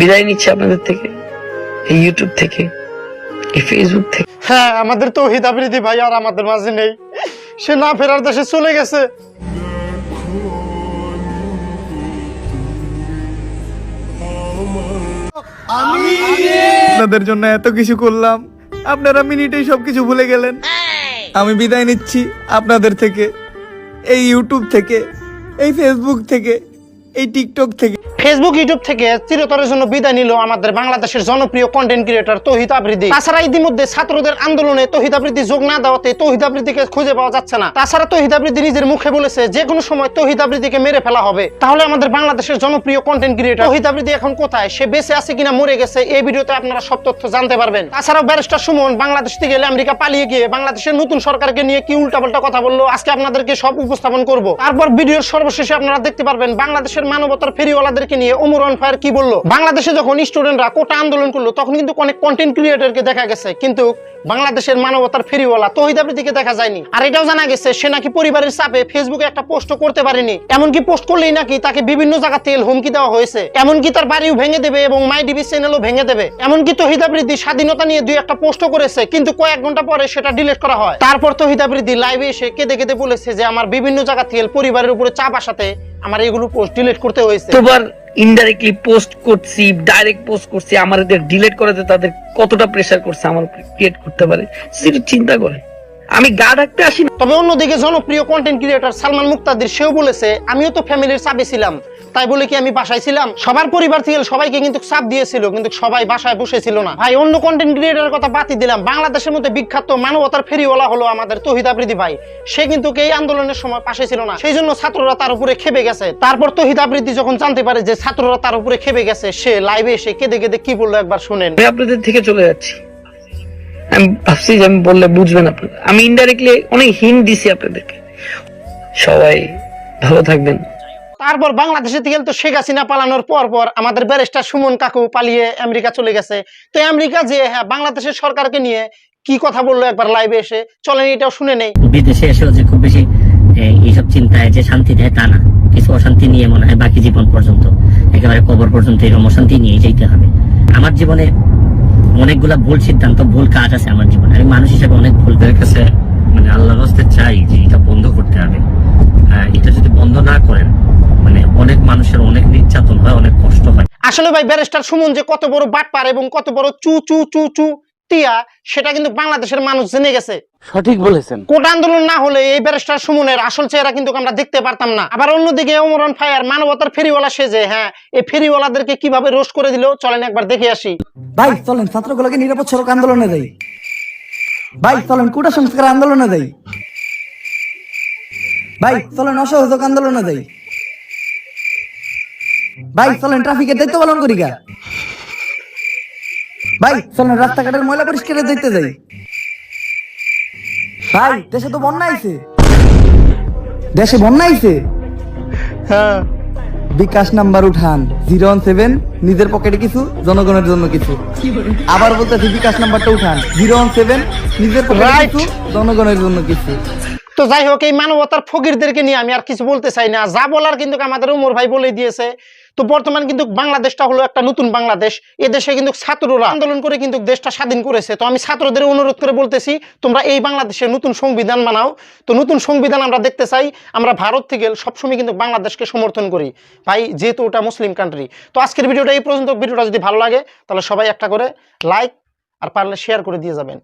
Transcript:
বিদায় নিচ্ছে আপনাদের থেকে, এই ইউটিউব থেকে, এই ফেসবুক থেকে। হ্যাঁ, আমাদের তৌহিদ আফ্রিদি ভাই আর আমাদের মাঝে নেই, সে না ফেরার দেশে চলে গেছে। আপনাদের জন্য এত কিছু করলাম, আপনারা মিনিটেই সবকিছু ভুলে গেলেন। আমি বিদায় নিচ্ছি আপনাদের থেকে, এই ইউটিউব থেকে, এই ফেসবুক থেকে, এই টিকটক থেকে। ফেসবুক ইউটিউব থেকে চিরতরের জন্য বিদায় নিল আমাদের বাংলাদেশের জনপ্রিয় কন্টেন্ট ক্রিয়েটর তৌহিদ আফ্রিদি। তাছাড়া ইতিমধ্যে ছাত্রদের আন্দোলনে তৌহিদ আফ্রিদি যোগ না দেওয়াতে তৌহিদ আফ্রিদিকে খুঁজে পাওয়া যাচ্ছে না। তাছাড়া তৌহিদ আফ্রিদি নিজের মুখে বলেছে যে কোনো সময় তৌহিদ আফ্রিদিকে মেরে ফেলা হবে। তাহলে আমাদের বাংলাদেশের জনপ্রিয় কন্টেন্ট ক্রিয়েটর তৌহিদ আফ্রিদি এখন কোথায়, সে বেঁচে আছে কিনা মরে গেছে, এই ভিডিওতে আপনারা সব তথ্য জানতে পারবেন। তাছাড়াও ব্যারিস্টার সুমন বাংলাদেশ থেকে গেলে আমেরিকা পালিয়ে গিয়ে বাংলাদেশের নতুন সরকারকে নিয়ে কি উল্টাপাল্টা কথা বললো, আজকে আপনাদেরকে সব উপস্থাপন করব। তারপর ভিডিওর সর্বশেষে আপনারা দেখতে পারবেন বাংলাদেশের মানবতার ফেরিওয়ালাদেরকে নিয়ে ওমর অন ফায়ার কি বললো। বাংলাদেশে যখন স্টুডেন্টরা কোটা আন্দোলন করলো তখন কিন্তু অনেক কন্টেন্ট ক্রিয়েটরকে দেখা গেছে, কিন্তু বাংলাদেশের মানবতার ফেরিওয়ালা তৌহিদ আফ্রিদিকে দেখা যায়নি। আর এটাও জানা গেছে সে নাকি পরিবারের চাপে ফেসবুকে একটা পোস্ট করতে পারেনি, এমনকি পোস্ট করলেই নাকি তাকে বিভিন্ন জায়গা থেকে হুমকি দেওয়া হয়েছে, এমনকি তার বাড়িও ভেঙে দেবে এবং মাই ডিবি চ্যানেলও ভেঙে দেবে। এমনকি তৌহিদ আফ্রিদি স্বাধীনতা নিয়ে দুই একটা পোস্ট করেছে, কিন্তু কয়েক ঘন্টা পরে সেটা ডিলিট করা হয়। তারপর তৌহিদ আফ্রিদি লাইভে এসে কেঁদে কেঁদে বলেছে যে আমার বিভিন্ন জায়গা থেকে পরিবারের উপরে চাপ আসাতে আমার এগুলো পোস্ট ডিলিট করতে হয়েছে। তোবার ইনডাইরেক্টলি পোস্ট করছি, ডাইরেক্ট পোস্ট করছি, আমাদের ডিলিট করাতে তাদের কতটা প্রেসার করছে আমার ক্রিয়েট করতে পারে সেটা চিন্তা করে। আমি গা ডাকতে আসি না। তবে অন্যদিকে জনপ্রিয় কন্টেন্ট ক্রিয়েটর সালমান মুক্তাদির সেও বলেছে আমিও তো ফ্যামিলির চাপে ছিলাম, তাই বলে কি আমি বাসায় ছিলাম? সবার পরিবার থেকে সবাইকে কিন্তু চাপ দিয়েছিল, কিন্তু সবাই বাসায় বসেছিল না। ভাই অন্য কন্টেন্ট ক্রিয়েটরের কথা বাতি দিলাম, বাংলাদেশের মধ্যে বিখ্যাত মানবতার ফেরিওয়ালা হলো আমাদের তৌহিদ আফ্রিদি ভাই। সে কিন্তু এই আন্দোলনের সময় পাশে ছিল না, সেই জন্য ছাত্ররা তার উপরে খেপে গেছে। তারপর তৌহিদ আফ্রিদি যখন জানতে পারে যে ছাত্ররা তার উপরে খেপে গেছে, সে লাইভে এসে কেঁদে কেঁদে কি বললো একবার শুনেন। আমি আপনাদের থেকে চলে যাচ্ছি, আমি ভাবছি যে আমি বললে বুঝবেন আপনারা। আমি ইনডাইরেক্টলি অনেক হিন্ট দিছি আপনাদেরকে। সবাই ভালো থাকবেন। তারপর বাংলাদেশে থেকে তো শেখ হাসিনা পালানোর পর আমাদের ব্যারিস্টার সুমন কাকু পালিয়ে আমেরিকা চলে গেছে। তো আমেরিকা যে বাংলাদেশের সরকারকে নিয়ে কি কথা বললো একবার লাইভে এসে, চলেন এটাও শুনে নেই। বিদেশে এসেও যে খুব বেশি এইসব চিন্তায় যে শান্তি দেয় তা না, কিছু অশান্তি নিয়ে মনে হয় বাকি জীবন পর্যন্ত, একেবারে কবর পর্যন্ত এরকম অশান্তি নিয়ে যেতে হবে। আমার জীবনে অনেকগুলা ভুল সিদ্ধান্ত, ভুল কাজ আছে আমার জীবনে। আমি মানুষ হিসেবে অনেক ভুল কাছে মানে আল্লাহর রাস্তে চাই যে এটা বন্ধ করতে হবে। এটা যদি বন্ধ না করেন মানে অনেক মানুষের অনেক নির্যাতন হয়, অনেক কষ্ট হয়। আসলে ভাই ব্যারিস্টার সুমন যে কত বড় বাটপার এবং কত বড় চু চু চু চু টিয়া, সেটা কিন্তু বাংলাদেশের মানুষ জেনে গেছে। সঠিক বলেছেন। কোটা আন্দোলন না হলে এই ব্যারিস্টার সুমনের আসল চেহারা কিন্তু আমরা দেখতে পারতাম না। আবার অন্যদিকে ওমর অন ফায়ার মানবতার ফেরিওয়ালা সেজে এই ফেরিওয়ালাদেরকে কিভাবে রোস্ট করে দিল, চলেন একবার দেখে আসি। ভাই চলেন ছাত্রগুলোকে নিরাপদ সড়ক আন্দোলনে দেই। ভাই চলেন কোটা সংস্কার আন্দোলনে দেই। ভাই চলেন অসহযোগ আন্দোলনে দেই। ভাই চলেন ট্রাফিকের দায়িত্ব পালন করি গা। ভাই চলেন রাস্তাঘাটের ময়লা পরিষ্কারের দায়িত্ব দেই। ভাই দেশে তো বন্যা আইছে, দেশে বন্যা আইছে। হ্যাঁ, বিকাশ নাম্বার উঠান 017, নিজের পকেটে কিছু, জনগণের জন্য কিছু। আবার বলতেছি বিকাশ নাম্বারটা উঠান 017, নিজের পকেটে কিছু, জনগণের জন্য কিছু। তো যাই হোক, এই মানবতার ফকিরদেরকে নিয়ে আমি আর কিছু বলতে চাই না, যা বলার কিন্তু আমাদের ওমর ভাই বলে দিয়েছে। তো বর্তমান কিন্তু বাংলাদেশটা হলো একটা নতুন বাংলাদেশ। এদেশে কিন্তু ছাত্ররা আন্দোলন করে কিন্তু দেশটা স্বাধীন করেছে। তো আমি ছাত্রদের অনুরোধ করে বলতেছি, তোমরা এই বাংলাদেশে নতুন সংবিধান বানাও। তো নতুন সংবিধান আমরা দেখতে চাই। আমরা ভারত থেকে সবসময় কিন্তু বাংলাদেশকে সমর্থন করি ভাই, যেহেতু ওটা মুসলিম কান্ট্রি। তো আজকের ভিডিওটা এই পর্যন্ত। ভিডিওটা যদি ভালো লাগে তাহলে সবাই একটা করে লাইক আর পারলে শেয়ার করে দিয়ে যাবেন।